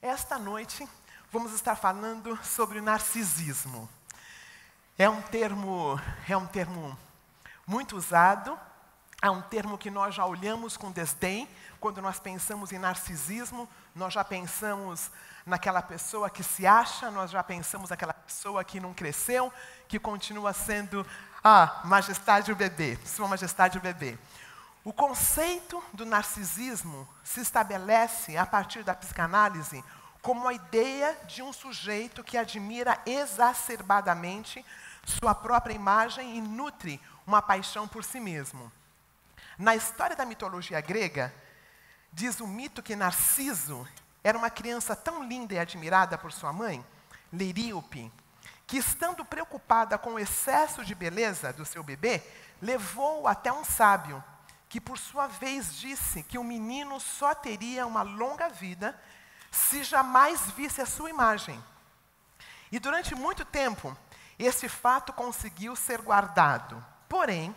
Esta noite vamos estar falando sobre o narcisismo. É um termo muito usado, é um termo que nós já olhamos com desdém. Quando nós pensamos em narcisismo, nós já pensamos naquela pessoa que se acha, nós já pensamos naquela pessoa que não cresceu, que continua sendo majestade o bebê, sua majestade o bebê. O conceito do narcisismo se estabelece a partir da psicanálise como a ideia de um sujeito que admira exacerbadamente sua própria imagem e nutre uma paixão por si mesmo. Na história da mitologia grega, diz o mito que Narciso era uma criança tão linda e admirada por sua mãe, Leríope, que, estando preocupada com o excesso de beleza do seu bebê, levou-o até um sábio, que por sua vez disse que o menino só teria uma longa vida se jamais visse a sua imagem. E durante muito tempo, esse fato conseguiu ser guardado. Porém,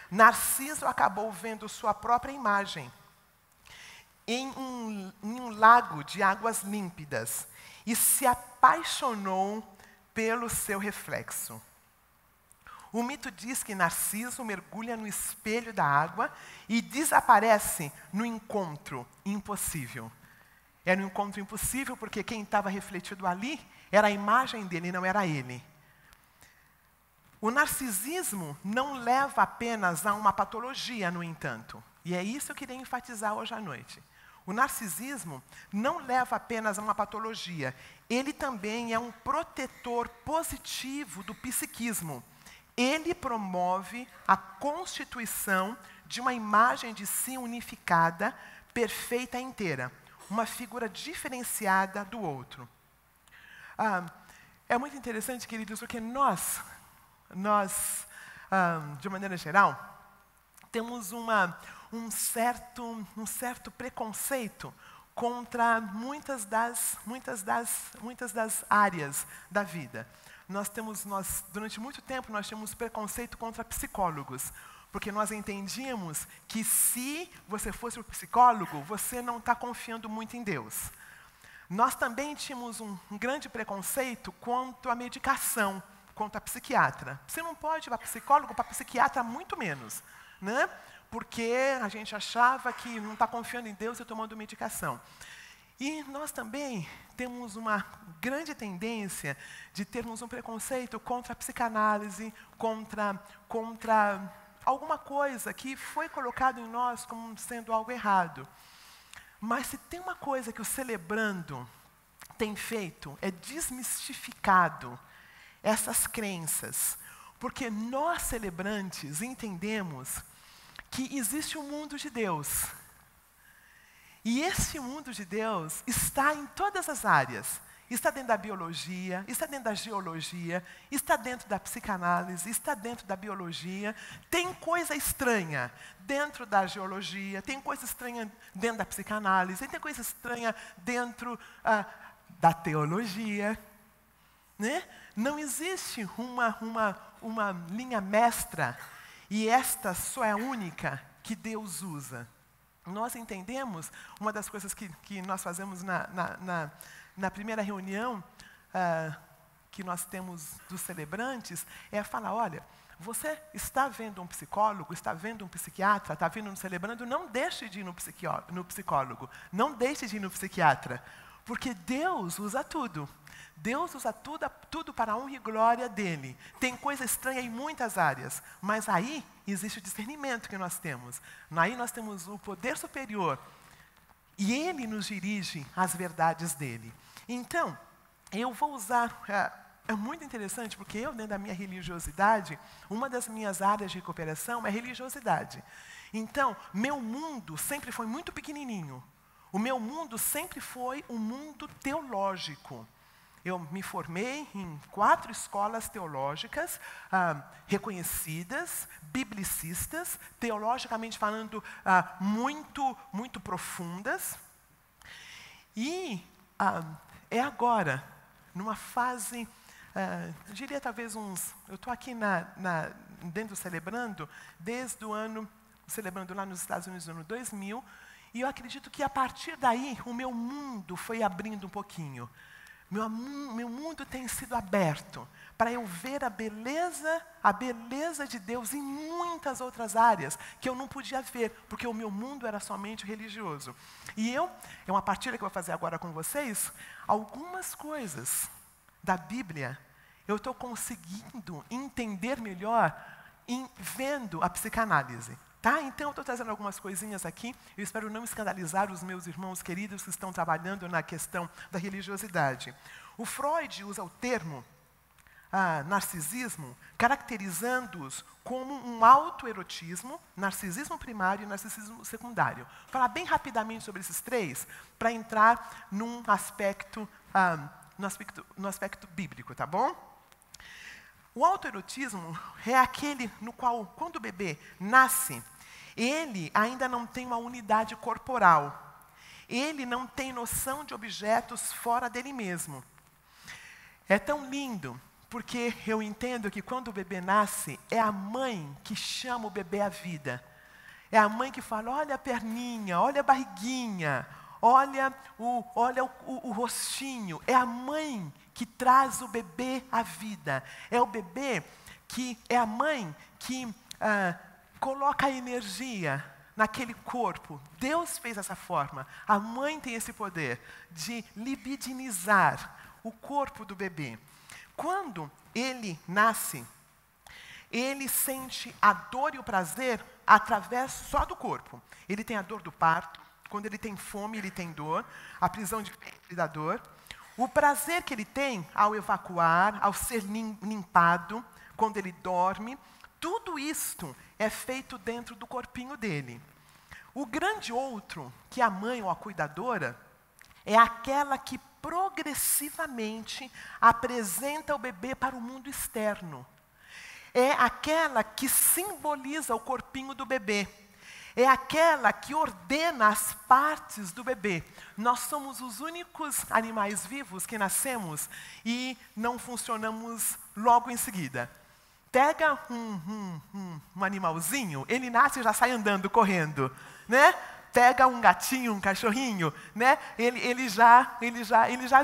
Narciso acabou vendo sua própria imagem em um lago de águas límpidas e se apaixonou pelo seu reflexo. O mito diz que Narciso mergulha no espelho da água e desaparece no encontro impossível. Era um encontro impossível porque quem estava refletido ali era a imagem dele, não era ele. O narcisismo não leva apenas a uma patologia, no entanto. E é isso que eu queria enfatizar hoje à noite. O narcisismo não leva apenas a uma patologia. Ele também é um protetor positivo do psiquismo. Ele promove a constituição de uma imagem de si unificada, perfeita e inteira. Uma figura diferenciada do outro. É muito interessante, queridos, porque nós, de maneira geral, temos um certo preconceito contra muitas das áreas da vida. Durante muito tempo, nós tínhamos preconceito contra psicólogos, porque nós entendíamos que se você fosse um psicólogo, você não está confiando muito em Deus. Nós também tínhamos um grande preconceito quanto à medicação, quanto à psiquiatra. Você não pode ir para psicólogo, para psiquiatra muito menos, né? Porque a gente achava que não está confiando em Deus e tomando medicação. E nós também temos uma grande tendência de termos um preconceito contra a psicanálise, contra alguma coisa que foi colocado em nós como sendo algo errado. Mas se tem uma coisa que o Celebrando tem feito, é desmistificado essas crenças. Porque nós, celebrantes, entendemos que existe um mundo de Deus. E esse mundo de Deus está em todas as áreas. Está dentro da biologia, está dentro da geologia, está dentro da psicanálise, está dentro da biologia. Tem coisa estranha dentro da geologia, tem coisa estranha dentro da psicanálise, tem coisa estranha dentro da teologia. Né? Não existe uma linha mestra, e esta só é a única que Deus usa. Nós entendemos, uma das coisas que nós fazemos na primeira reunião que nós temos dos celebrantes, é falar, olha, você está vendo um psicólogo, está vendo um psiquiatra, está vendo um celebrando, não deixe de ir no psicólogo, não deixe de ir no psiquiatra, porque Deus usa tudo. Deus usa tudo para a honra e glória dele. Tem coisa estranha em muitas áreas, mas aí existe o discernimento que nós temos. Aí nós temos o poder superior e ele nos dirige às verdades dele. Então, eu vou usar... É muito interessante, porque eu, dentro da minha religiosidade, uma das minhas áreas de cooperação é religiosidade. Então, meu mundo sempre foi muito pequenininho. O meu mundo sempre foi um mundo teológico. Eu me formei em 4 escolas teológicas reconhecidas, biblicistas, teologicamente falando, muito profundas. E é agora, numa fase, eu diria talvez eu estou aqui dentro do Celebrando, desde o ano, celebrando lá nos Estados Unidos no ano 2000, E eu acredito que a partir daí o meu mundo foi abrindo um pouquinho. Meu mundo tem sido aberto para eu ver a beleza de Deus em muitas outras áreas que eu não podia ver, porque o meu mundo era somente religioso. E é uma partilha que eu vou fazer agora com vocês, algumas coisas da Bíblia eu estou conseguindo entender melhor vendo a psicanálise. Tá? Então, eu estou trazendo algumas coisinhas aqui. Eu espero não escandalizar os meus irmãos queridos que estão trabalhando na questão da religiosidade. O Freud usa o termo narcisismo, caracterizando-os como um autoerotismo, narcisismo primário e narcisismo secundário. Vou falar bem rapidamente sobre esses três, para entrar no aspecto bíblico, tá bom? O autoerotismo é aquele no qual, quando o bebê nasce, ele ainda não tem uma unidade corporal. Ele não tem noção de objetos fora dele mesmo. É tão lindo, porque eu entendo que quando o bebê nasce, é a mãe que chama o bebê à vida. É a mãe que fala, olha a perninha, olha a barriguinha, olha o rostinho. É a mãe que traz o bebê à vida. É o bebê é a mãe que coloca a energia naquele corpo. Deus fez dessa forma. A mãe tem esse poder de libidinizar o corpo do bebê. Quando ele nasce, ele sente a dor e o prazer através só do corpo. Ele tem a dor do parto. Quando ele tem fome, ele tem dor. A prisão de ventre dá dor. O prazer que ele tem ao evacuar, ao ser limpado, quando ele dorme, tudo isto é feito dentro do corpinho dele. O grande outro, que é a mãe ou a cuidadora, é aquela que progressivamente apresenta o bebê para o mundo externo. É aquela que simboliza o corpinho do bebê. É aquela que ordena as partes do bebê. Nós somos os únicos animais vivos que nascemos e não funcionamos logo em seguida. Pega um animalzinho, ele nasce e já sai andando, correndo, né? Pega um gatinho, um cachorrinho, né? Ele já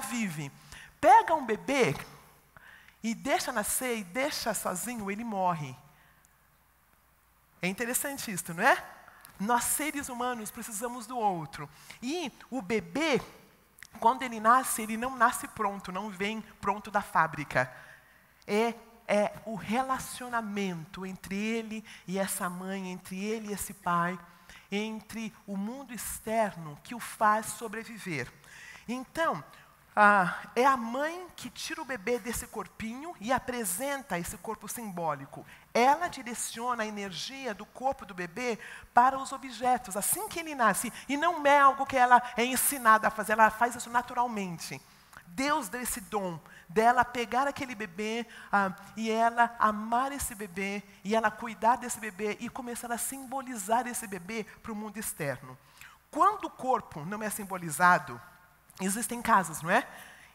vive. Pega um bebê e deixa nascer e deixa sozinho, ele morre. É interessante isso, não é? Nós, seres humanos, precisamos do outro. E o bebê, quando ele nasce, ele não nasce pronto, não vem pronto da fábrica. É o relacionamento entre ele e essa mãe, entre ele e esse pai, entre o mundo externo que o faz sobreviver. Então, é a mãe que tira o bebê desse corpinho e apresenta esse corpo simbólico. Ela direciona a energia do corpo do bebê para os objetos, assim que ele nasce. E não é algo que ela é ensinada a fazer, ela faz isso naturalmente. Deus deu esse dom dela pegar aquele bebê e ela amar esse bebê, e ela cuidar desse bebê e começar a simbolizar esse bebê para o mundo externo. Quando o corpo não é simbolizado, existem casos, não é?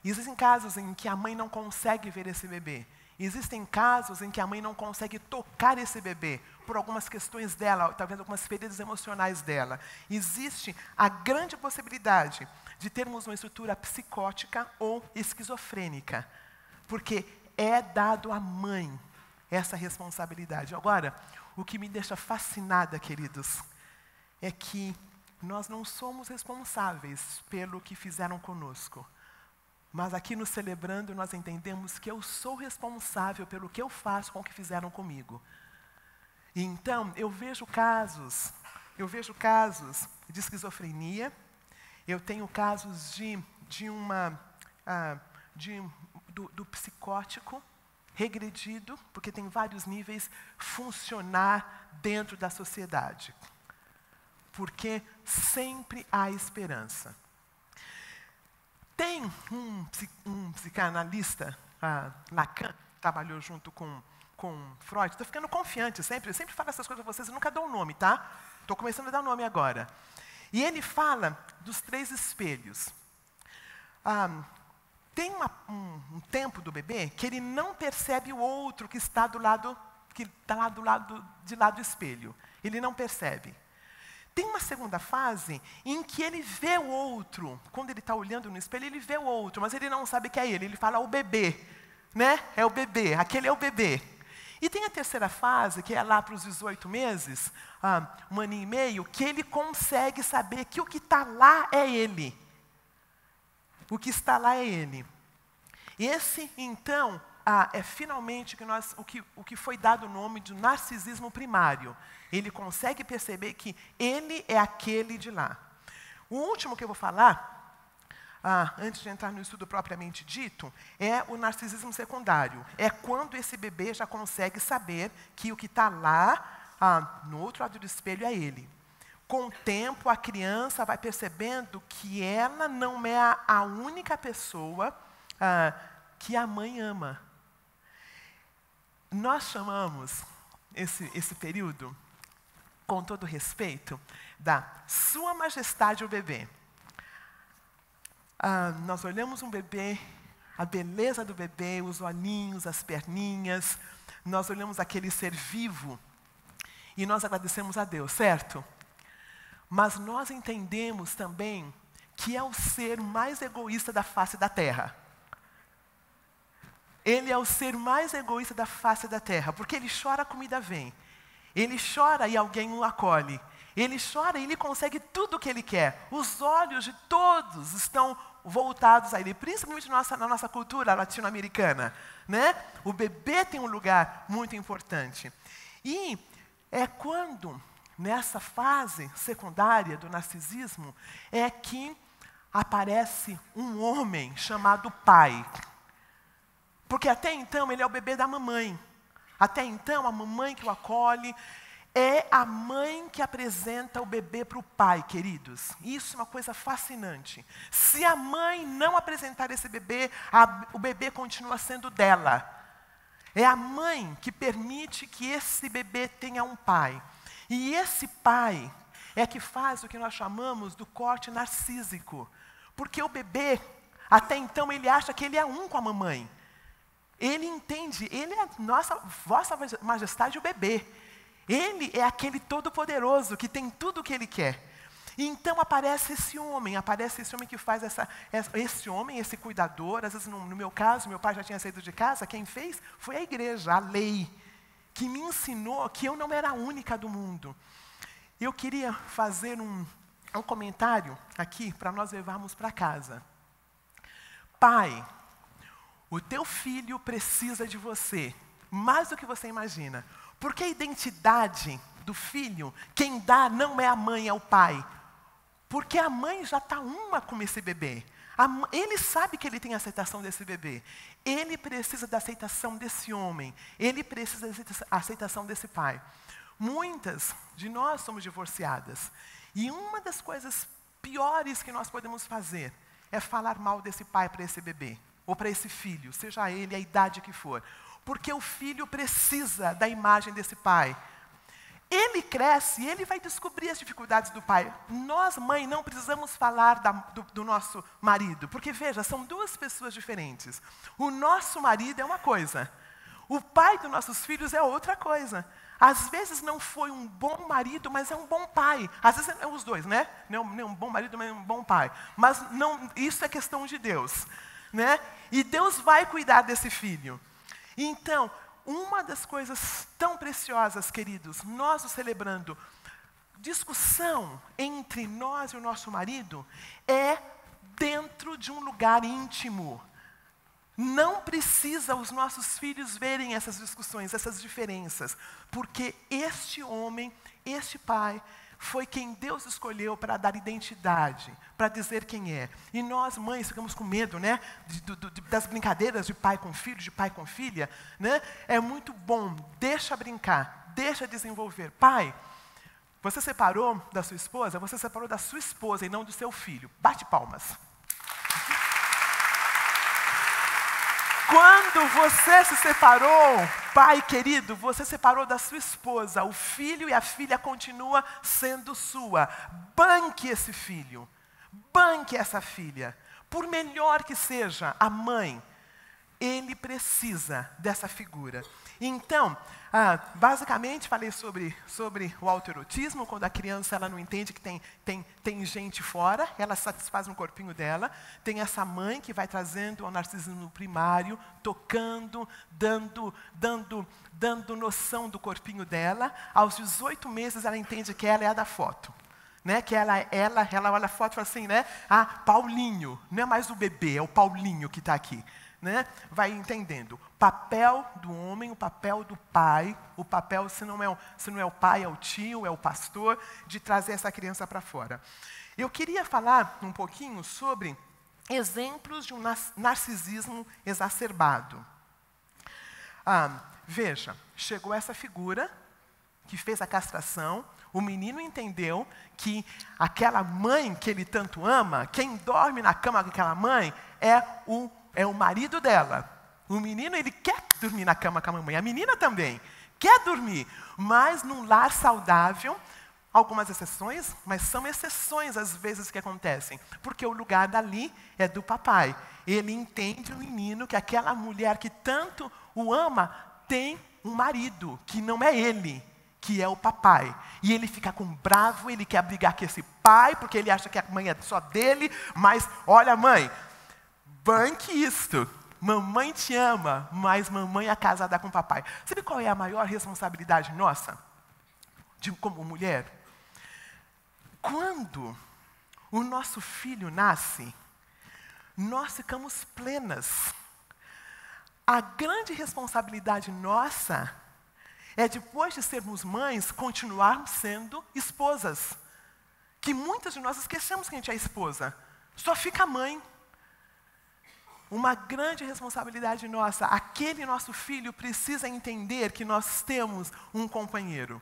Existem casos em que a mãe não consegue ver esse bebê. Existem casos em que a mãe não consegue tocar esse bebê por algumas questões dela, talvez algumas feridas emocionais dela. Existe a grande possibilidade de termos uma estrutura psicótica ou esquizofrênica, porque é dado à mãe essa responsabilidade. Agora, o que me deixa fascinada, queridos, é que nós não somos responsáveis pelo que fizeram conosco. Mas aqui no Celebrando nós entendemos que eu sou responsável pelo que eu faço com o que fizeram comigo. E então eu vejo casos de esquizofrenia, eu tenho casos do psicótico regredido, porque tem vários níveis, funcionar dentro da sociedade. Porque sempre há esperança. Tem um psicanalista, Lacan, que trabalhou junto com Freud. Estou ficando confiante sempre. Eu sempre falo essas coisas para vocês, eu nunca dou um nome, tá? Estou começando a dar nome agora. E ele fala dos 3 espelhos. Tem um tempo do bebê que ele não percebe o outro que está lá de lá do espelho. Ele não percebe. Tem uma segunda fase em que ele vê o outro. Quando ele está olhando no espelho, ele vê o outro, mas ele não sabe que é ele. Ele fala o bebê, né? É o bebê, aquele é o bebê. E tem a terceira fase, que é lá para os 18 meses, 1 ano e meio, que ele consegue saber que o que está lá é ele. O que está lá é ele. Esse, então, é finalmente o que foi dado o nome de narcisismo primário. Ele consegue perceber que ele é aquele de lá. O último que eu vou falar, antes de entrar no estudo propriamente dito, é o narcisismo secundário. É quando esse bebê já consegue saber que o que está lá, no outro lado do espelho, é ele. Com o tempo, a criança vai percebendo que ela não é a única pessoa que a mãe ama. Nós chamamos esse período, com todo respeito, da Sua Majestade o Bebê. Nós olhamos um bebê, a beleza do bebê, os olhinhos, as perninhas, nós olhamos aquele ser vivo e nós agradecemos a Deus, certo? Mas nós entendemos também que é o ser mais egoísta da face da terra. Ele é o ser mais egoísta da face da terra, porque ele chora, a comida vem. Ele chora e alguém o acolhe. Ele chora e ele consegue tudo o que ele quer. Os olhos de todos estão voltados a ele, principalmente na nossa cultura latino-americana, né? O bebê tem um lugar muito importante. E é quando, nessa fase secundária do narcisismo, é que aparece um homem chamado pai. Porque até então ele é o bebê da mamãe. Até então a mamãe que o acolhe é a mãe que apresenta o bebê para o pai, queridos. Isso é uma coisa fascinante. Se a mãe não apresentar esse bebê, o bebê continua sendo dela. É a mãe que permite que esse bebê tenha um pai. E esse pai é que faz o que nós chamamos do corte narcísico. Porque o bebê, até então, ele acha que ele é um com a mamãe. Ele entende, ele é vossa majestade o bebê. Ele é aquele todo-poderoso que tem tudo o que ele quer. E então aparece esse homem que faz esse cuidador. Às vezes, no meu caso, meu pai já tinha saído de casa, quem fez foi a igreja, a lei, que me ensinou que eu não era a única do mundo. Eu queria fazer um comentário aqui para nós levarmos para casa. Pai, o teu filho precisa de você, mais do que você imagina. Porque a identidade do filho, quem dá não é a mãe, é o pai. Porque a mãe já está uma com esse bebê. Ele sabe que ele tem a aceitação desse bebê. Ele precisa da aceitação desse homem. Ele precisa da aceitação desse pai. Muitas de nós somos divorciadas. E uma das coisas piores que nós podemos fazer é falar mal desse pai para esse bebê. Ou para esse filho, seja ele a idade que for. Porque o filho precisa da imagem desse pai. Ele cresce e ele vai descobrir as dificuldades do pai. Nós, mãe, não precisamos falar do nosso marido. Porque, veja, são duas pessoas diferentes. O nosso marido é uma coisa. O pai dos nossos filhos é outra coisa. Às vezes não foi um bom marido, mas é um bom pai. Às vezes é os dois, né? Não é um bom marido, mas é um bom pai. Mas não, isso é questão de Deus. Né? E Deus vai cuidar desse filho. Então, uma das coisas tão preciosas, queridos, nós o celebrando, discussão entre nós e o nosso marido é dentro de um lugar íntimo. Não precisa os nossos filhos verem essas discussões, essas diferenças, porque este homem, este pai, foi quem Deus escolheu para dar identidade, para dizer quem é. E nós, mães, ficamos com medo, né? Das brincadeiras de pai com filho, de pai com filha. Né? É muito bom, deixa brincar, deixa desenvolver. Pai, você separou da sua esposa? Você separou da sua esposa e não do seu filho. Bate palmas. Quando você se separou, pai querido, você separou da sua esposa. O filho e a filha continua sendo sua. Banque esse filho. Banque essa filha. Por melhor que seja a mãe, ele precisa dessa figura. Então, basicamente falei sobre o autoerotismo, quando a criança ela não entende que tem gente fora, ela satisfaz no corpinho dela. Tem essa mãe que vai trazendo o narcisismo primário, tocando, dando noção do corpinho dela. Aos 18 meses ela entende que ela é a da foto. Né, que ela olha a foto e fala assim, né? Ah, Paulinho, não é mais o bebê, é o Paulinho que está aqui. Né? Vai entendendo. O papel do homem, o papel do pai, o papel, se não é o pai, é o tio, é o pastor, de trazer essa criança para fora. Eu queria falar um pouquinho sobre exemplos de um narcisismo exacerbado. Veja, chegou essa figura que fez a castração. O menino entendeu que aquela mãe que ele tanto ama, quem dorme na cama com aquela mãe é o marido dela. O menino, ele quer dormir na cama com a mamãe. A menina também quer dormir, mas num lar saudável. Algumas exceções, mas são exceções às vezes que acontecem. Porque o lugar dali é do papai. Ele entende, o menino, que aquela mulher que tanto o ama tem um marido, que não é ele, que é o papai. E ele fica com bravo, ele quer brigar com esse pai, porque ele acha que a mãe é só dele. Mas, olha mãe, banque isto. Mamãe te ama, mas mamãe é casada com o papai. Sabe qual é a maior responsabilidade nossa, como mulher? Quando o nosso filho nasce, nós ficamos plenas. A grande responsabilidade nossa é, depois de sermos mães, continuarmos sendo esposas. Que muitas de nós esquecemos que a gente é esposa. Só fica mãe. Uma grande responsabilidade nossa. Aquele nosso filho precisa entender que nós temos um companheiro.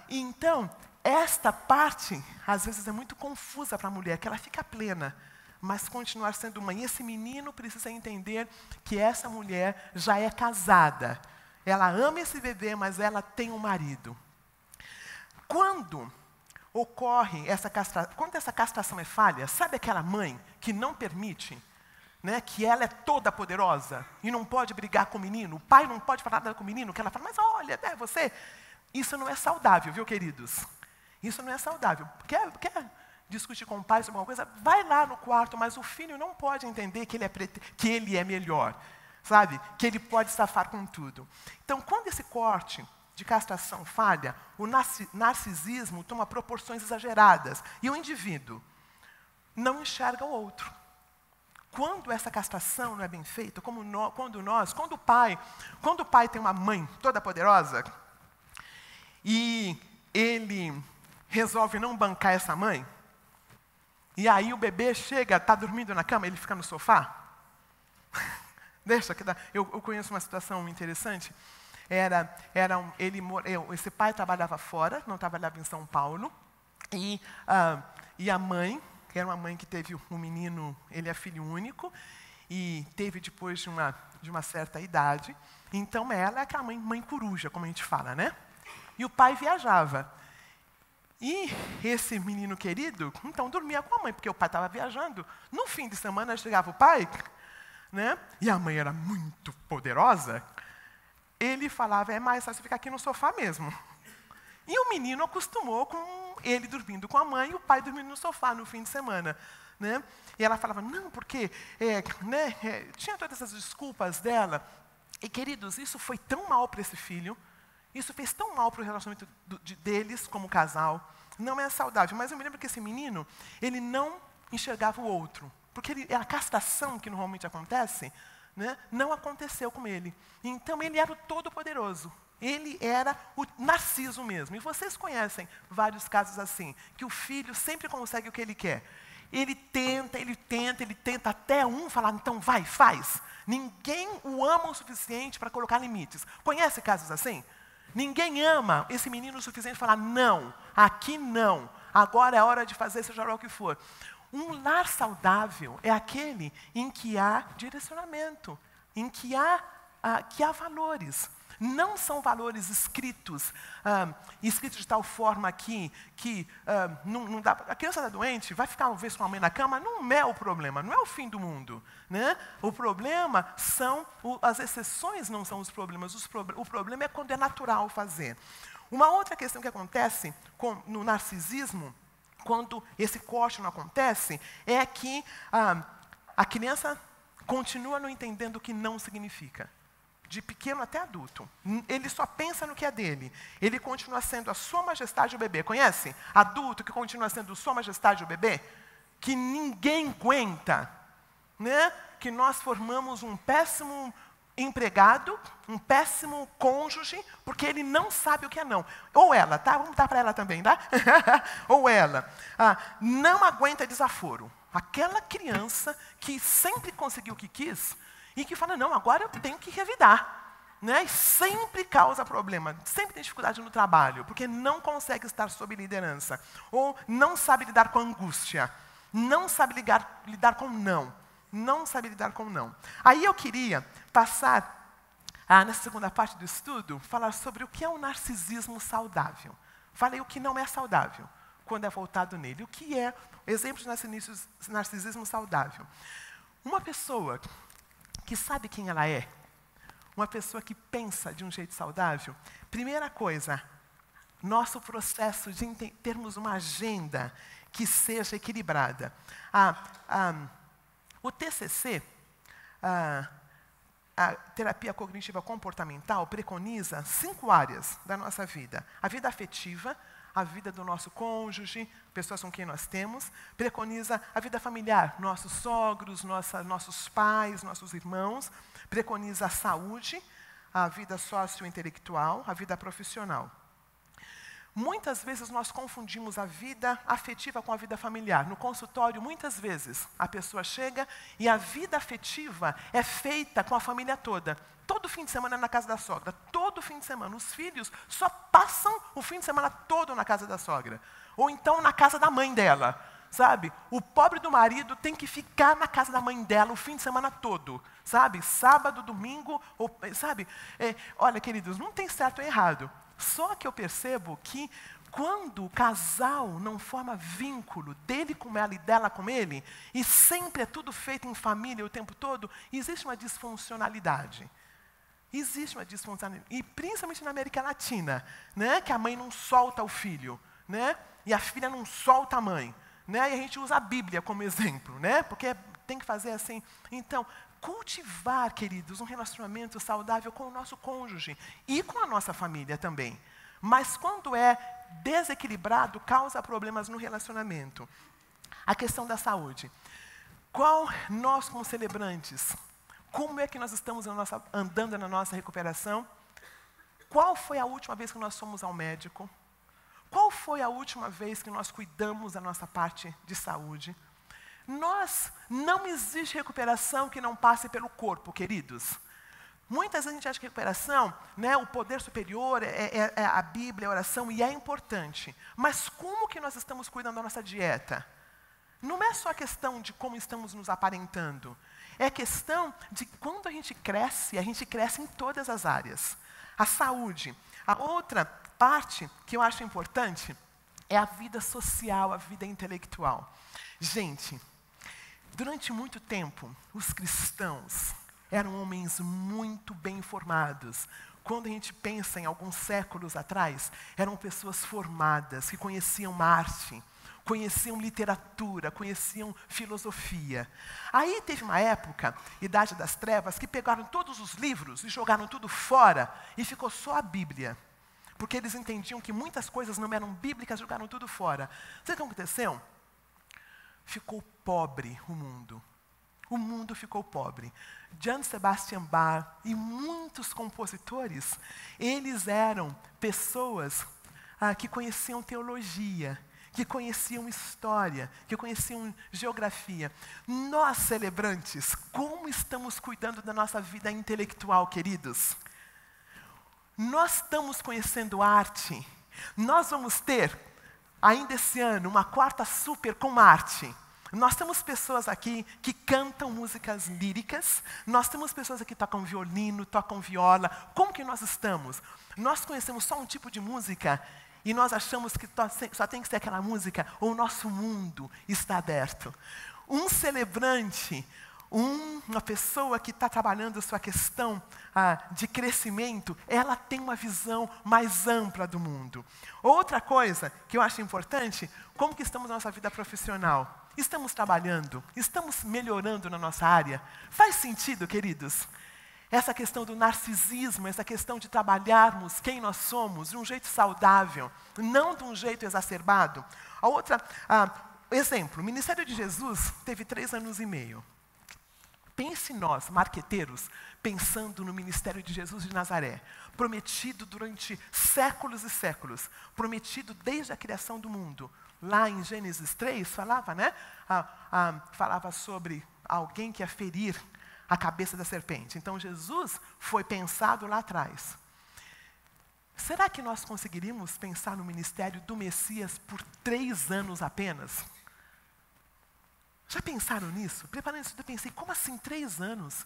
Então, esta parte, às vezes, é muito confusa para a mulher, que ela fica plena, mas continuar sendo mãe. Esse menino precisa entender que essa mulher já é casada. Ela ama esse bebê, mas ela tem um marido. Quando ocorre essa castração, quando essa castração é falha, sabe aquela mãe que não permite, né, que ela é toda poderosa e não pode brigar com o menino, o pai não pode falar nada com o menino, que ela fala, mas olha, você... Isso não é saudável, viu, queridos? Isso não é saudável. Quer discutir com o pai sobre alguma coisa? Vai lá no quarto, mas o filho não pode entender que ele é melhor, sabe? Que ele pode safar com tudo. Então, quando esse corte de castração falha, o narcisismo toma proporções exageradas e o indivíduo não enxerga o outro. Quando essa castração não é bem feita, quando o pai tem uma mãe toda poderosa e ele resolve não bancar essa mãe, e aí o bebê chega, está dormindo na cama, ele fica no sofá. Deixa que dá. Eu conheço uma situação interessante. Esse pai trabalhava fora, não trabalhava em São Paulo, e a mãe, que era uma mãe que teve um menino, ele é filho único, e teve depois de uma certa idade. Então ela é aquela mãe coruja, como a gente fala, né? E o pai viajava. E esse menino querido, então, dormia com a mãe, porque o pai estava viajando. No fim de semana chegava o pai, né? E a mãe era muito poderosa. Ele falava, é mais fácil ficar aqui no sofá mesmo. E o menino acostumou com ele dormindo com a mãe e o pai dormindo no sofá no fim de semana. Né? E ela falava, não, porque tinha todas essas desculpas dela. E, queridos, isso foi tão mal para esse filho, isso fez tão mal para o relacionamento deles como casal. Não é saudável. Mas eu me lembro que esse menino, ele não enxergava o outro. Porque a castração que normalmente acontece, né, não aconteceu com ele. Então ele era o todo-poderoso. Ele era o Narciso mesmo. E vocês conhecem vários casos assim, que o filho sempre consegue o que ele quer. Ele tenta, até um falar, então vai, faz. Ninguém o ama o suficiente para colocar limites. Conhece casos assim? Ninguém ama esse menino o suficiente para falar, não, aqui não, agora é hora de fazer seja lá o que for. Um lar saudável é aquele em que há direcionamento, em que há valores. não são valores escritos de tal forma que não dá. A criança está doente, vai ficar uma vez com a mãe na cama, não é o problema, não é o fim do mundo. Né? O problema são, as exceções não são os problemas, o problema é quando é natural fazer. Uma outra questão que acontece no narcisismo, quando esse corte não acontece, é que a criança continua não entendendo o que não significa. De pequeno até adulto. Ele só pensa no que é dele. Ele continua sendo a sua majestade o bebê. Conhece? Adulto que continua sendo sua majestade o bebê? Que ninguém aguenta. Né? Que nós formamos um péssimo empregado, um péssimo cônjuge, porque ele não sabe o que é não. Ou ela, tá? Vamos dar para ela também, tá? Ou ela. Não aguenta desaforo. Aquela criança que sempre conseguiu o que quis e que fala, não, agora eu tenho que revidar. Né? E sempre causa problema, sempre tem dificuldade no trabalho, porque não consegue estar sob liderança. Ou não sabe lidar com a angústia, não sabe lidar com não. Não sabe lidar com não. Aí eu queria passar, nessa segunda parte do estudo, falar sobre o que é o narcisismo saudável. Falei o que não é saudável, quando é voltado nele. O que é exemplo de narcisismo saudável? Uma pessoa que sabe quem ela é, uma pessoa que pensa de um jeito saudável, primeira coisa, nosso processo de termos uma agenda que seja equilibrada. O TCC, a terapia cognitiva comportamental, preconiza 5 áreas da nossa vida. A vida afetiva, a vida do nosso cônjuge, pessoas com quem nós temos. Preconiza a vida familiar, nossos sogros, nossos pais, nossos irmãos. Preconiza a saúde, a vida sociointelectual, a vida profissional. Muitas vezes nós confundimos a vida afetiva com a vida familiar. No consultório, muitas vezes, a pessoa chega e a vida afetiva é feita com a família toda. Todo fim de semana na casa da sogra, todo fim de semana. Os filhos só passam o fim de semana todo na casa da sogra. Ou então na casa da mãe dela, sabe? O pobre do marido tem que ficar na casa da mãe dela o fim de semana todo, sabe? Sábado, domingo, sabe? Olha, queridos, não tem certo ou errado. Só que eu percebo que quando o casal não forma vínculo dele com ela e dela com ele, e sempre é tudo feito em família o tempo todo, existe uma disfuncionalidade. Existe uma disfuncionalidade. E principalmente na América Latina, né, que a mãe não solta o filho, né, e a filha não solta a mãe. Né, e a gente usa a Bíblia como exemplo, né, porque tem que fazer assim. Então, cultivar, queridos, um relacionamento saudável com o nosso cônjuge e com a nossa família também. Mas quando é desequilibrado, causa problemas no relacionamento. A questão da saúde. Nós como celebrantes, como é que nós estamos andando na nossa recuperação? Qual foi a última vez que nós fomos ao médico? Qual foi a última vez que nós cuidamos da nossa parte de saúde? Não existe recuperação que não passe pelo corpo, queridos. Muitas vezes a gente acha que recuperação, né, o poder superior é a Bíblia, a oração, e é importante. Mas como que nós estamos cuidando da nossa dieta? Não é só questão de como estamos nos aparentando. É questão de quando a gente cresce em todas as áreas. A saúde. A outra parte que eu acho importante é a vida social, a vida intelectual. Gente, durante muito tempo, os cristãos eram homens muito bem informados. Quando a gente pensa em alguns séculos atrás, eram pessoas formadas, que conheciam arte, conheciam literatura, conheciam filosofia. Aí teve uma época, Idade das Trevas, que pegaram todos os livros e jogaram tudo fora e ficou só a Bíblia. Porque eles entendiam que muitas coisas não eram bíblicas, jogaram tudo fora. Sabe o que aconteceu? Ficou pobre o mundo. O mundo ficou pobre. Johann Sebastian Bach e muitos compositores, eles eram pessoas que conheciam teologia, que conheciam história, que conheciam geografia. Nós, celebrantes, como estamos cuidando da nossa vida intelectual, queridos? Nós estamos conhecendo arte. Nós vamos ter, ainda esse ano, uma quarta super com arte. Nós temos pessoas aqui que cantam músicas líricas, nós temos pessoas aqui que tocam violino, tocam viola. Como que nós estamos? Nós conhecemos só um tipo de música e nós achamos que só tem que ser aquela música, ou o nosso mundo está aberto. Um celebrante, uma pessoa que está trabalhando a sua questão de crescimento, ela tem uma visão mais ampla do mundo. Outra coisa que eu acho importante, como que estamos na nossa vida profissional? Estamos trabalhando? Estamos melhorando na nossa área? Faz sentido, queridos? Essa questão do narcisismo, essa questão de trabalharmos quem nós somos de um jeito saudável, não de um jeito exacerbado. A outra, exemplo, o ministério de Jesus teve 3 anos e meio. Pense nós, marqueteiros, pensando no ministério de Jesus de Nazaré, prometido durante séculos e séculos, prometido desde a criação do mundo. Lá em Gênesis 3, falava, né? Falava sobre alguém que ia ferir a cabeça da serpente. Então, Jesus foi pensado lá atrás. Será que nós conseguiríamos pensar no ministério do Messias por 3 anos apenas? Já pensaram nisso? Preparando isso, eu pensei, como assim 3 anos?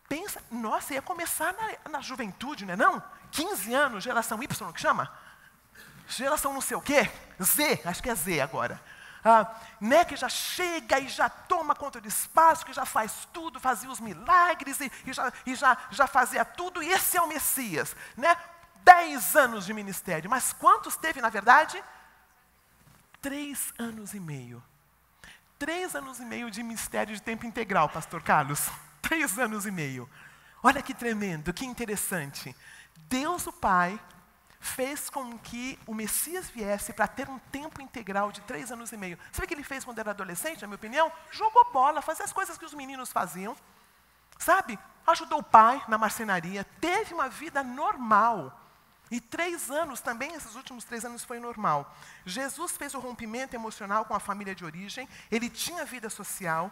Pensa, nossa, ia começar na juventude, não é não? 15 anos, geração Y, que chama? Geração não sei o quê, Z, acho que é Z agora. Né, que já chega e já toma conta do espaço, que já faz tudo, fazia os milagres e já fazia tudo, e esse é o Messias. Né? 10 anos de ministério, mas quantos teve na verdade? 3 anos e meio. 3 anos e meio de ministério de tempo integral, pastor Carlos. 3 anos e meio. Olha que tremendo, que interessante. Deus o Pai fez com que o Messias viesse para ter um tempo integral de 3 anos e meio. Sabe o que ele fez quando era adolescente, na minha opinião? Jogou bola, fazia as coisas que os meninos faziam. Sabe? Ajudou o pai na marcenaria, teve uma vida normal. E 3 anos também, esses últimos 3 anos foi normal. Jesus fez o rompimento emocional com a família de origem, ele tinha vida social.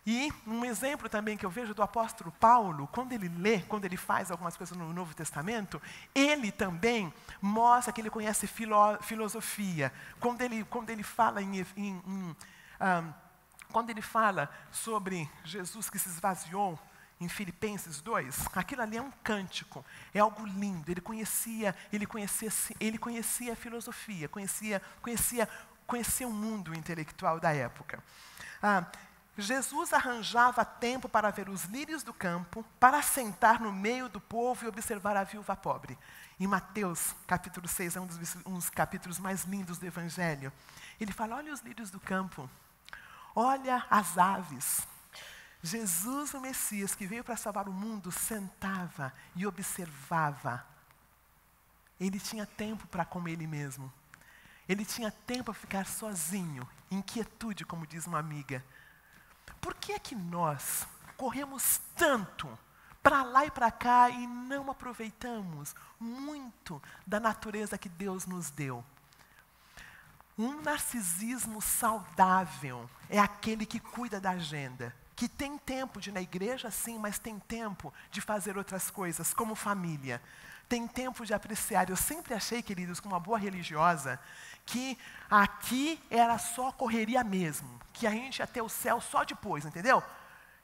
E um exemplo também que eu vejo do apóstolo Paulo, quando ele lê, quando ele faz algumas coisas no Novo Testamento, ele também mostra que ele conhece filosofia. Quando ele fala quando ele fala sobre Jesus que se esvaziou em Filipenses 2, aquilo ali é um cântico, é algo lindo. Ele conhecia a filosofia, conhecia o mundo intelectual da época. Jesus arranjava tempo para ver os lírios do campo, para sentar no meio do povo e observar a viúva pobre. Em Mateus, capítulo 6, é um dos capítulos mais lindos do Evangelho. Ele fala, olha os lírios do campo, olha as aves. Jesus, o Messias, que veio para salvar o mundo, sentava e observava. Ele tinha tempo para comer ele mesmo. Ele tinha tempo para ficar sozinho, em quietude, como diz uma amiga. Por que é que nós corremos tanto para lá e para cá e não aproveitamos muito da natureza que Deus nos deu? Um narcisismo saudável é aquele que cuida da agenda, que tem tempo de ir na igreja, sim, mas tem tempo de fazer outras coisas, como família. Tem tempo de apreciar. Eu sempre achei, queridos, como uma boa religiosa, que aqui era só correria mesmo, que a gente ia ter o céu só depois, entendeu?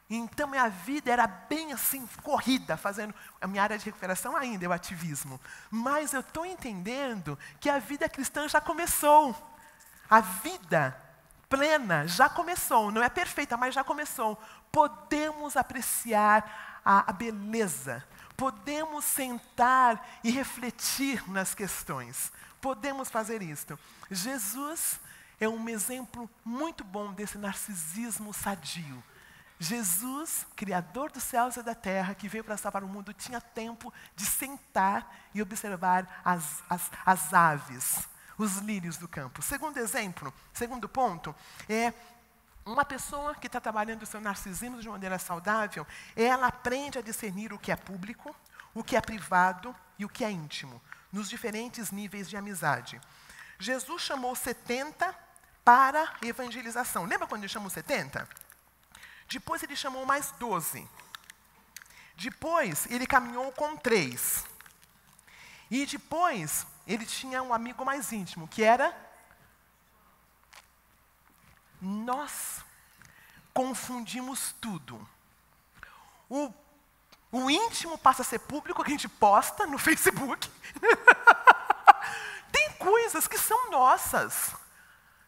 Então, minha vida era bem assim, corrida, fazendo... A minha área de recuperação ainda é o ativismo. Mas eu estou entendendo que a vida cristã já começou. A vida plena já começou. Não é perfeita, mas já começou. Podemos apreciar a beleza. Podemos sentar e refletir nas questões. Podemos fazer isto. Jesus é um exemplo muito bom desse narcisismo sadio. Jesus, Criador dos céus e da terra, que veio para salvar o mundo, tinha tempo de sentar e observar as aves, os lírios do campo. Segundo exemplo, segundo ponto, é uma pessoa que está trabalhando o seu narcisismo de maneira saudável, ela aprende a discernir o que é público, o que é privado e o que é íntimo, nos diferentes níveis de amizade. Jesus chamou 70 para evangelização. Lembra quando ele chamou 70? Depois ele chamou mais 12. Depois ele caminhou com 3. E depois ele tinha um amigo mais íntimo, que era nós confundimos tudo. O íntimo passa a ser público, que a gente posta no Facebook. Tem coisas que são nossas.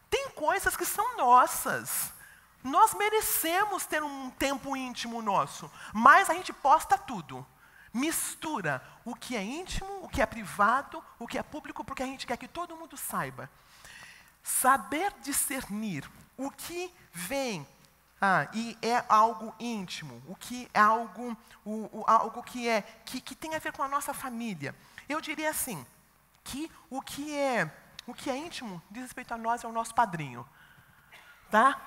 Tem coisas que são nossas. Nós merecemos ter um tempo íntimo nosso, mas a gente posta tudo. Mistura o que é íntimo, o que é privado, o que é público, porque a gente quer que todo mundo saiba. Saber discernir o que vem e é algo íntimo, o que é algo, algo que tem a ver com a nossa família. Eu diria assim, que o que é íntimo diz respeito a nós, é o nosso padrinho. Tá?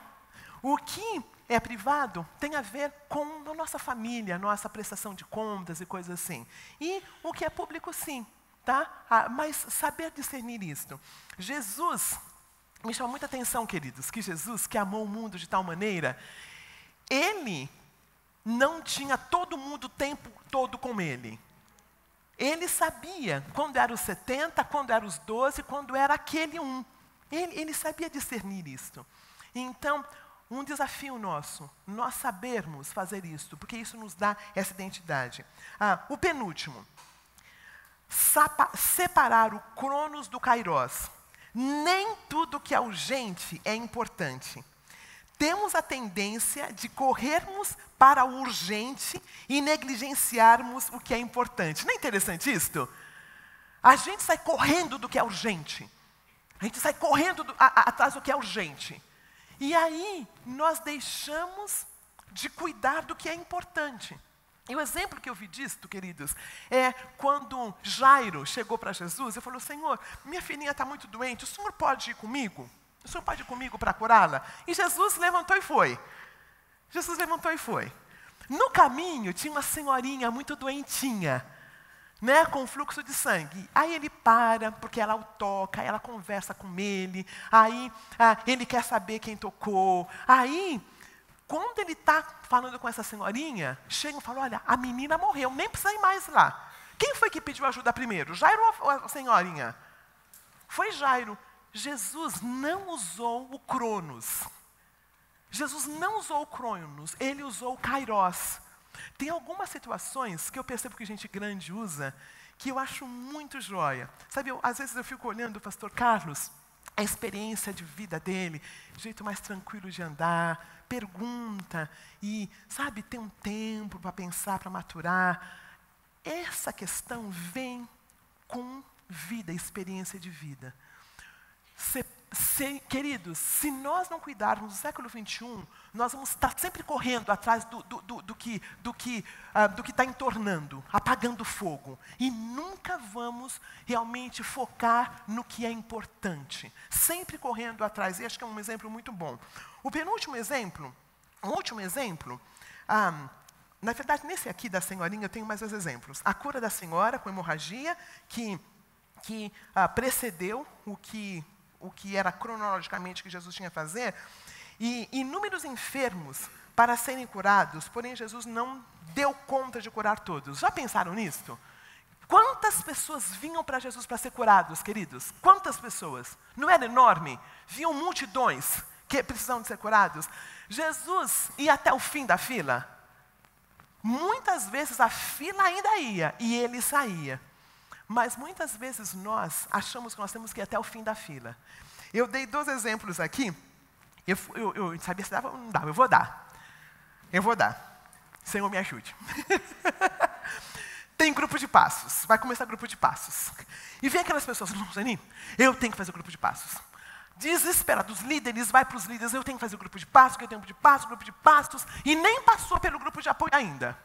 O que é privado tem a ver com a nossa família, nossa prestação de contas e coisas assim. E o que é público, sim. Tá? Mas saber discernir isto. Jesus, me chama muita atenção, queridos, que Jesus, que amou o mundo de tal maneira, ele não tinha todo mundo o tempo todo com ele. Ele sabia quando eram os 70, quando eram os 12, quando era aquele um. Ele sabia discernir isto. Então, um desafio nosso, nós sabermos fazer isto, porque isso nos dá essa identidade. O penúltimo, separar o Cronos do Kairos. Nem tudo que é urgente é importante. Temos a tendência de corrermos para o urgente e negligenciarmos o que é importante. Não é interessante isto? A gente sai correndo do que é urgente. A gente sai correndo atrás do que é urgente. E aí, nós deixamos de cuidar do que é importante. E o exemplo que eu vi disto, queridos, é quando Jairo chegou para Jesus e falou: Senhor, minha filhinha está muito doente, o senhor pode ir comigo? O senhor pode ir comigo para curá-la? E Jesus levantou e foi. Jesus levantou e foi. No caminho, tinha uma senhorinha muito doentinha, né, com fluxo de sangue. Aí ele para, porque ela o toca, ela conversa com ele, aí ele quer saber quem tocou. Aí, quando ele está falando com essa senhorinha, chega e fala: olha, a menina morreu, nem precisa ir mais lá. Quem foi que pediu ajuda primeiro, Jairo ou a senhorinha? Foi Jairo. Jesus não usou o Cronos. Jesus não usou o Cronos, ele usou o Kairos. Tem algumas situações que eu percebo que gente grande usa, que eu acho muito joia. Sabe, às vezes eu fico olhando o pastor Carlos, a experiência de vida dele, jeito mais tranquilo de andar, pergunta e, sabe, tem um tempo para pensar, para maturar. Essa questão vem com vida, experiência de vida. Queridos, se nós não cuidarmos do século XXI, nós vamos estar sempre correndo atrás do que está entornando, apagando fogo. E nunca vamos realmente focar no que é importante. Sempre correndo atrás. E acho que é um exemplo muito bom. O penúltimo exemplo, um último exemplo, na verdade, nesse aqui da senhorinha, eu tenho mais dois exemplos. A cura da senhora com hemorragia, que precedeu o que era cronologicamente que Jesus tinha a fazer, e inúmeros enfermos para serem curados, porém Jesus não deu conta de curar todos. Já pensaram nisso? Quantas pessoas vinham para Jesus para ser curados, queridos? Quantas pessoas? Não era enorme? Vinham multidões que precisavam de ser curados. Jesus ia até o fim da fila? Muitas vezes a fila ainda ia e ele saía. Mas muitas vezes nós achamos que nós temos que ir até o fim da fila. Eu dei 2 exemplos aqui. Eu sabia se dava ou não dava. Eu vou dar. Senhor, me ajude. Tem grupo de passos. Vai começar grupo de passos. E vem aquelas pessoas: não, Zeni, eu tenho que fazer o grupo de passos. Desesperado, os líderes, vai para os líderes: eu tenho que fazer o grupo de passos, que eu tenho grupo de passos. E nem passou pelo grupo de apoio ainda.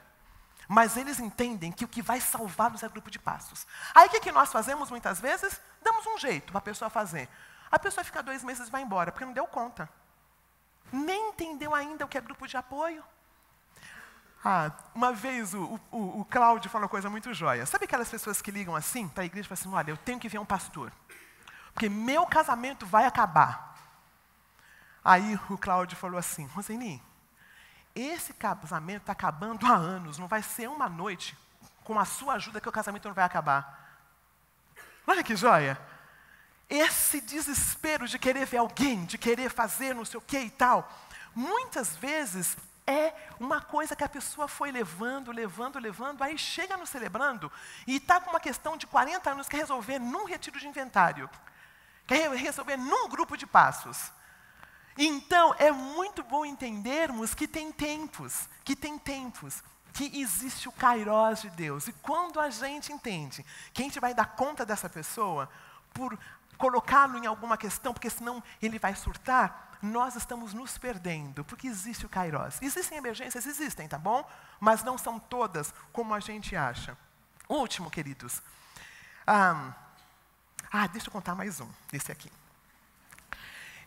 Mas eles entendem que o que vai salvá-los é o grupo de passos. Aí o que nós fazemos muitas vezes? Damos um jeito para a pessoa fazer. A pessoa fica 2 meses e vai embora, porque não deu conta. Nem entendeu ainda o que é grupo de apoio. Uma vez o Cláudio falou uma coisa muito joia. Sabe aquelas pessoas que ligam assim para a igreja e falam assim: olha, eu tenho que ver um pastor, porque meu casamento vai acabar. Aí o Cláudio falou assim: Roseni, esse casamento está acabando há anos, não vai ser uma noite, com a sua ajuda, que o casamento não vai acabar. Olha que joia! esse desespero de querer ver alguém, de querer fazer não sei o que e tal, muitas vezes é uma coisa que a pessoa foi levando, aí chega no celebrando e está com uma questão de 40 anos que quer resolver num retiro de inventário, quer resolver num grupo de passos. Então, é muito bom entendermos que tem tempos, que existe o Kairós de Deus. E quando a gente entende que a gente vai dar conta dessa pessoa, por colocá-lo em alguma questão, porque senão ele vai surtar, nós estamos nos perdendo, porque existe o Kairós. Existem emergências? Existem, tá bom? Mas não são todas como a gente acha. Último, queridos. Deixa eu contar mais um, desse aqui.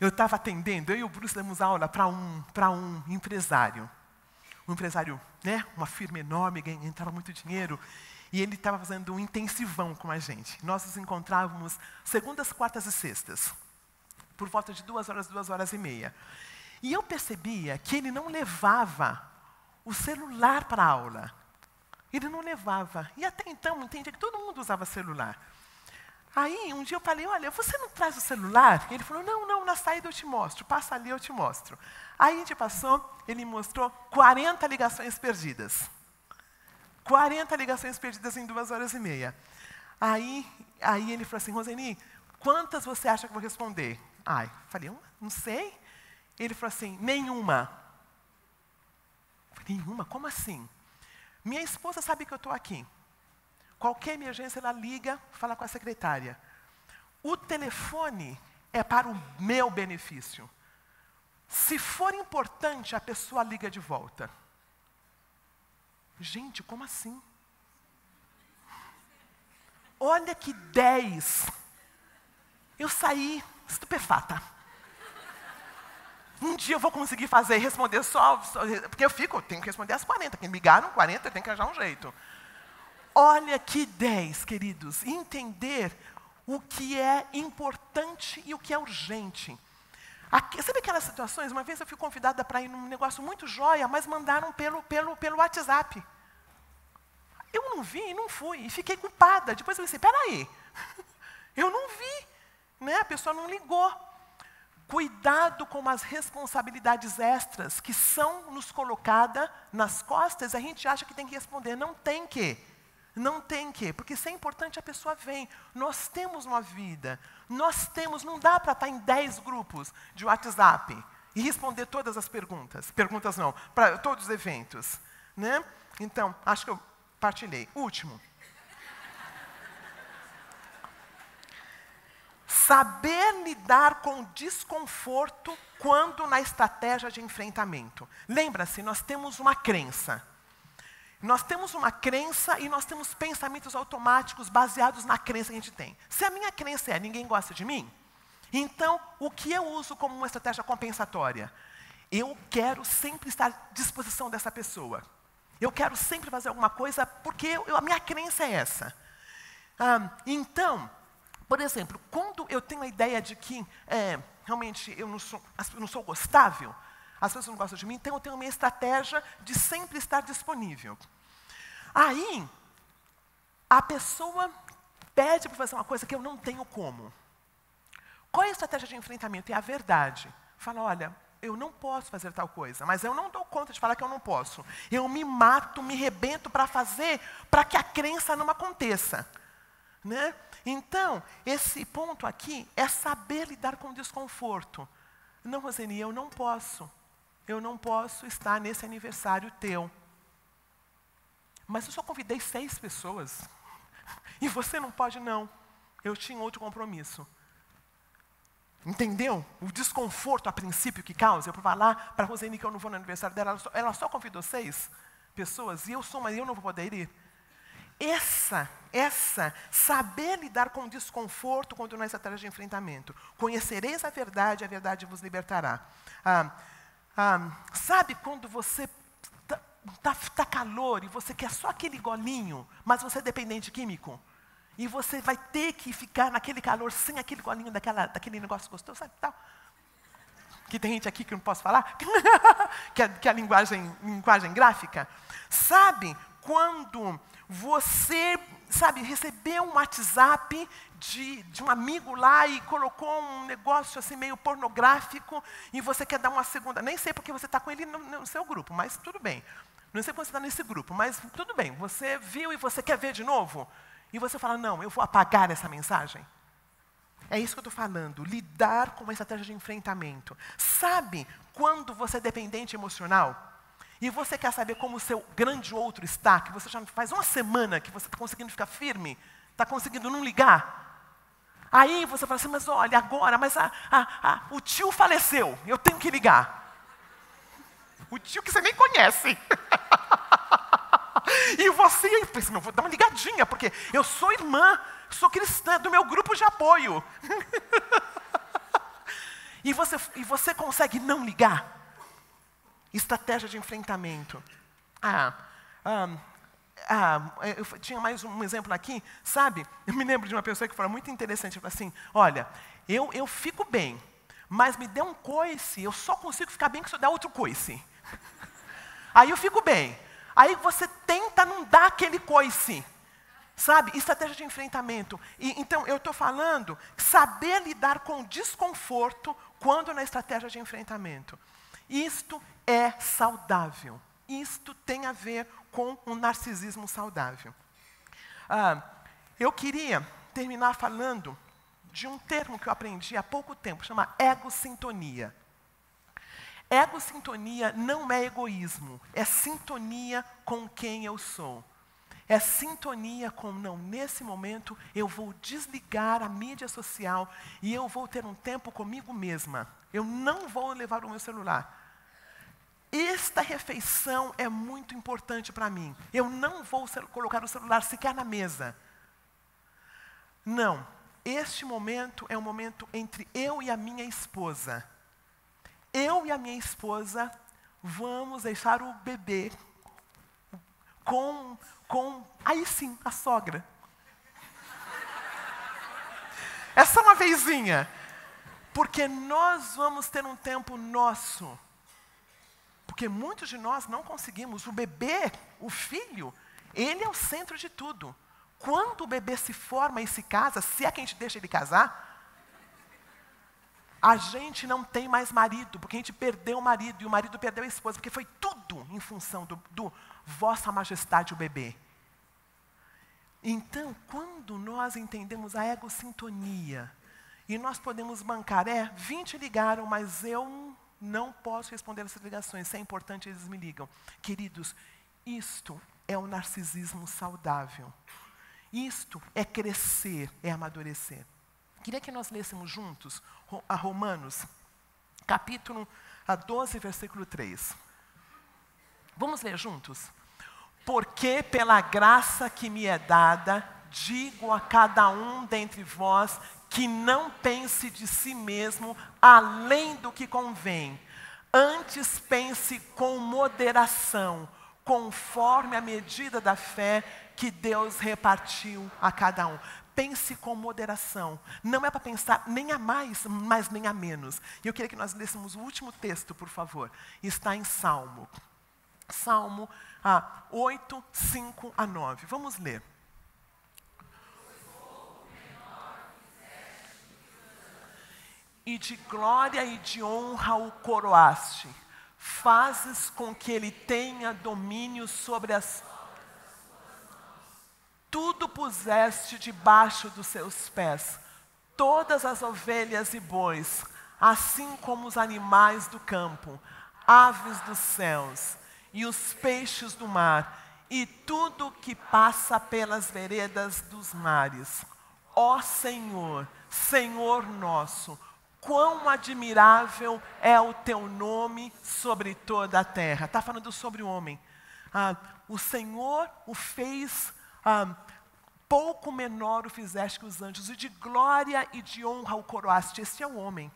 Eu estava atendendo, eu e o Bruce demos aula para um empresário. Um empresário, né, uma firma enorme, entrava muito dinheiro, e ele estava fazendo um intensivão com a gente. Nós nos encontrávamos segundas, quartas e sextas, por volta de 2 horas, 2 horas e meia. E eu percebia que ele não levava o celular para a aula. Ele não levava. E até então, eu entendia que todo mundo usava celular. Aí, um dia eu falei, olha, você não traz o celular? E ele falou, não, na saída eu te mostro, passa ali, eu te mostro. Aí a gente passou, ele mostrou 40 ligações perdidas. 40 ligações perdidas em 2 horas e meia. Aí ele falou assim, Roseni, quantas você acha que eu vou responder? Falei, não sei. Ele falou assim, nenhuma. Falei, nenhuma? Como assim? Minha esposa sabe que eu estou aqui. Qualquer emergência, ela liga, fala com a secretária. O telefone é para o meu benefício. Se for importante, a pessoa liga de volta. Gente, como assim? Olha que 10. Eu saí estupefata. Um dia eu vou conseguir fazer e responder só, porque eu tenho que responder às 40. Quem ligaram 40, eu tenho que achar um jeito. Olha que 10, queridos, entender o que é importante e o que é urgente. Sabe aquelas situações, uma vez eu fui convidada para ir num negócio muito joia, mas mandaram pelo WhatsApp. Eu não vi e não fui, e fiquei culpada. Depois eu disse, peraí, eu não vi, né? A pessoa não ligou. Cuidado com as responsabilidades extras que são nos colocadas nas costas, a gente acha que tem que responder, não tem que. Não tem que, porque se é importante a pessoa vem. Nós temos uma vida, não dá para estar em 10 grupos de WhatsApp e responder todas as perguntas. Perguntas não, para todos os eventos. Né? Então, acho que eu partilhei. Último. Saber lidar com o desconforto quando na estratégia de enfrentamento. Lembra-se, nós temos uma crença. Nós temos uma crença e nós temos pensamentos automáticos baseados na crença que a gente tem. Se a minha crença é ninguém gosta de mim, então o que eu uso como uma estratégia compensatória? Eu quero sempre estar à disposição dessa pessoa. Eu quero sempre fazer alguma coisa porque a minha crença é essa. Então, por exemplo, quando eu tenho a ideia de que realmente eu não sou gostável, as pessoas não gostam de mim, então eu tenho a minha estratégia de sempre estar disponível. Aí, a pessoa pede para fazer uma coisa que eu não tenho como. Qual é a estratégia de enfrentamento? É a verdade. Fala, olha, eu não posso fazer tal coisa, mas eu não dou conta de falar que eu não posso. Eu me mato, me rebento para fazer, para que a crença não aconteça. Né? Então, esse ponto aqui é saber lidar com o desconforto. Não, Roseni, eu não posso. Eu não posso estar nesse aniversário teu. Mas eu só convidei 6 pessoas. E você não pode, não. Eu tinha outro compromisso. Entendeu? O desconforto, a princípio, que causa. Eu vou falar para a Roseni que eu não vou no aniversário dela. Ela só convidou 6 pessoas. E eu não vou poder ir. Saber lidar com o desconforto quando não é estratégia de enfrentamento. Conhecereis a verdade vos libertará. Sabe quando você tá calor e você quer só aquele golinho, mas você é dependente químico? E você vai ter que ficar naquele calor sem aquele golinho daquele negócio gostoso, sabe? Tal. Que tem gente aqui que eu não posso falar, que é a linguagem gráfica. Sabe quando você sabe, recebeu um WhatsApp de um amigo lá e colocou um negócio assim meio pornográfico e você quer dar uma segunda. Nem sei porque você está com ele no seu grupo, mas tudo bem. Não sei porque você está nesse grupo, mas tudo bem. Você viu e você quer ver de novo? E você fala, não, eu vou apagar essa mensagem. É isso que eu estou falando, lidar com uma estratégia de enfrentamento. Sabe quando você é dependente emocional? E você quer saber como o seu grande outro está, que você já faz uma semana que você está conseguindo ficar firme, está conseguindo não ligar. Aí você fala assim, mas olha, agora, mas o tio faleceu, eu tenho que ligar. O tio que você nem conhece. E você pensa, não, vou dar uma ligadinha, porque eu sou irmã, sou cristã, do meu grupo de apoio. E você consegue não ligar? Estratégia de enfrentamento. Eu tinha mais um exemplo aqui, sabe? Eu me lembro de uma pessoa que falou muito interessante, falou assim, olha, eu fico bem, mas me dê um coice, eu só consigo ficar bem se eu der outro coice. Aí eu fico bem. Aí você tenta não dar aquele coice. Sabe? Estratégia de enfrentamento. Então, eu estou falando saber lidar com o desconforto quando na estratégia de enfrentamento. Isto é saudável. Isto tem a ver com um narcisismo saudável. Eu queria terminar falando de um termo que eu aprendi há pouco tempo, chama egosintonia. Egosintonia não é egoísmo, é sintonia com quem eu sou. É sintonia com, não, nesse momento eu vou desligar a mídia social e eu vou ter um tempo comigo mesma. Eu não vou levar o meu celular. Esta refeição é muito importante para mim. Eu não vou colocar o celular sequer na mesa. Não, este momento é um momento entre eu e a minha esposa. Eu e a minha esposa vamos deixar o bebê com aí sim, a sogra. É só uma vezinha. Porque nós vamos ter um tempo nosso. Porque muitos de nós não conseguimos. O bebê, o filho, ele é o centro de tudo. Quando o bebê se forma e se casa, se é que a gente deixa ele casar, a gente não tem mais marido, porque a gente perdeu o marido, e o marido perdeu a esposa, porque foi tudo em função do Vossa Majestade, o bebê. Então, quando nós entendemos a egosintonia, e nós podemos bancar, 20 ligaram, mas eu não posso responder essas ligações, se é importante eles me ligam. Queridos, isto é o narcisismo saudável. Isto é crescer, é amadurecer. Queria que nós lêssemos juntos a Romanos, capítulo 12, versículo 3. Vamos ler juntos? Porque pela graça que me é dada, digo a cada um dentre vós que não pense de si mesmo além do que convém. Antes pense com moderação, conforme a medida da fé que Deus repartiu a cada um. Pense com moderação. Não é para pensar nem a mais, mas nem a menos. E eu queria que nós lêssemos o último texto, por favor. Está em Salmo. Salmo 8, 5 a 9. Vamos ler. E de glória e de honra o coroaste. Fazes com que ele tenha domínio sobre as... Tudo puseste debaixo dos seus pés, todas as ovelhas e bois, assim como os animais do campo, aves dos céus, e os peixes do mar, e tudo que passa pelas veredas dos mares. Ó Senhor, Senhor nosso, quão admirável é o teu nome sobre toda a terra. Está falando sobre o homem. O Senhor o fez... pouco menor o fizeste que os anjos, e de glória e de honra o coroaste. Este é o homem.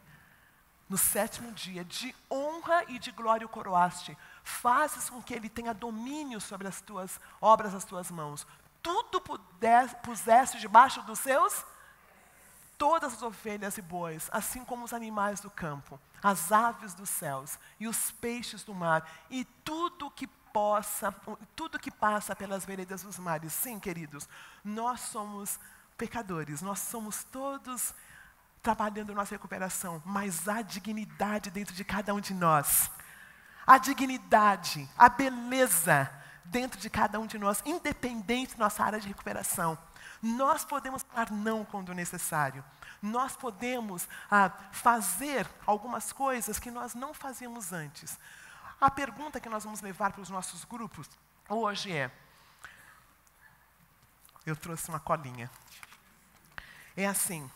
No 7º dia, de honra e de glória o coroaste. Fazes com que ele tenha domínio sobre as tuas obras, das tuas mãos. Tudo puseste debaixo dos seus, todas as ovelhas e bois, assim como os animais do campo, as aves dos céus e os peixes do mar, e tudo que tudo que passa pelas veredas dos mares. Sim, queridos, nós somos pecadores, nós somos todos trabalhando nossa recuperação, mas há dignidade dentro de cada um de nós. A dignidade, a beleza dentro de cada um de nós, independente da nossa área de recuperação. Nós podemos falar não quando necessário. Nós podemos fazer algumas coisas que nós não fazíamos antes. A pergunta que nós vamos levar para os nossos grupos hoje é... Eu trouxe uma colinha. É assim,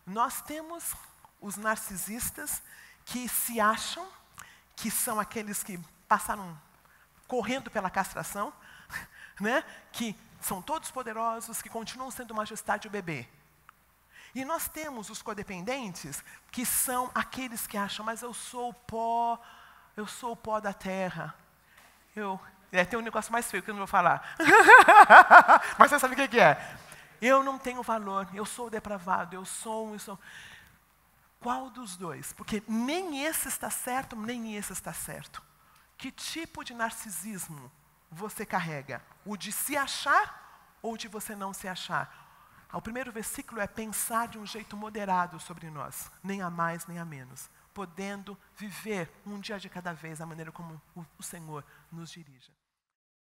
nós temos os narcisistas que se acham que são aqueles que passaram correndo pela castração, né? Que são todos poderosos, que continuam sendo majestade o bebê. E nós temos os codependentes, que são aqueles que acham, mas eu sou o pó da terra. Tem um negócio mais feio que eu não vou falar. Mas você sabe o que é? Eu não tenho valor, eu sou depravado, eu sou... Qual dos dois? Porque nem esse está certo, nem esse está certo. Que tipo de narcisismo você carrega? O de se achar ou de você não se achar? O primeiro versículo é pensar de um jeito moderado sobre nós, nem a mais nem a menos, podendo viver um dia de cada vez a maneira como o Senhor nos dirige.